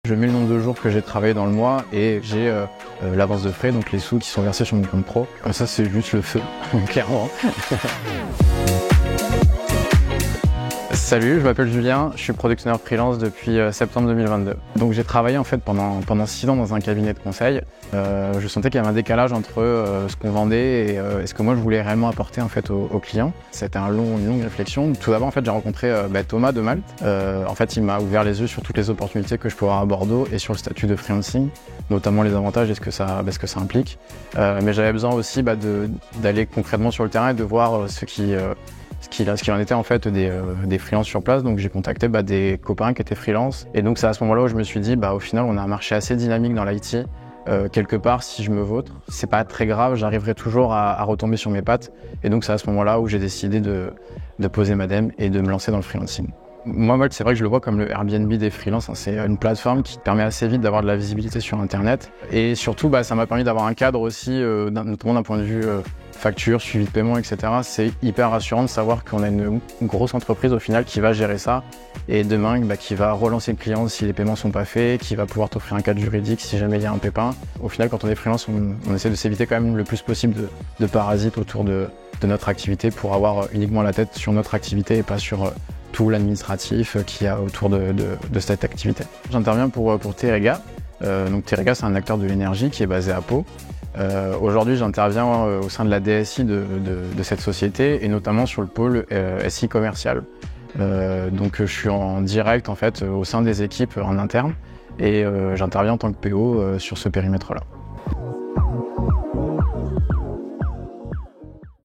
Je mets le nombre de jours que j'ai travaillé dans le mois et j'ai l'avance de frais, donc les sous qui sont versés sur mon compte pro. Ça c'est juste le feu, clairement. Salut, je m'appelle Julien, je suis product owner freelance depuis septembre 2022. Donc j'ai travaillé en fait pendant 6 ans dans un cabinet de conseil. Je sentais qu'il y avait un décalage entre ce qu'on vendait et ce que moi je voulais réellement apporter en fait aux clients. C'était une longue réflexion. Tout d'abord en fait j'ai rencontré Thomas de Malte. En fait il m'a ouvert les yeux sur toutes les opportunités que je peux avoir à Bordeaux et sur le statut de freelancing, notamment les avantages et ce que ça implique. Mais j'avais besoin aussi d'aller concrètement sur le terrain et de voir ce qu'il en était en fait des freelances sur place. Donc j'ai contacté des copains qui étaient freelance et donc c'est à ce moment-là où je me suis dit au final on a un marché assez dynamique dans l'IT. Quelque part si je me vautre, c'est pas très grave, j'arriverai toujours à retomber sur mes pattes et donc c'est à ce moment-là où j'ai décidé de poser ma dème et de me lancer dans le freelancing. Moi, Malte, c'est vrai que je le vois comme le Airbnb des freelances. C'est une plateforme qui te permet assez vite d'avoir de la visibilité sur Internet. Et surtout, ça m'a permis d'avoir un cadre aussi, notamment d'un point de vue facture, suivi de paiement, etc. C'est hyper rassurant de savoir qu'on a une grosse entreprise au final qui va gérer ça. Et demain, qui va relancer le client si les paiements sont pas faits, qui va pouvoir t'offrir un cadre juridique si jamais il y a un pépin. Au final, quand on est freelance, on essaie de s'éviter quand même le plus possible de parasites autour de notre activité pour avoir uniquement la tête sur notre activité et pas sur tout l'administratif qu'il y a autour de cette activité. J'interviens pour Teréga. Donc Teréga, c'est un acteur de l'énergie qui est basé à Pau. Aujourd'hui, j'interviens au sein de la DSI de cette société et notamment sur le pôle SI commercial. Donc je suis en direct en fait au sein des équipes en interne et j'interviens en tant que PO sur ce périmètre-là.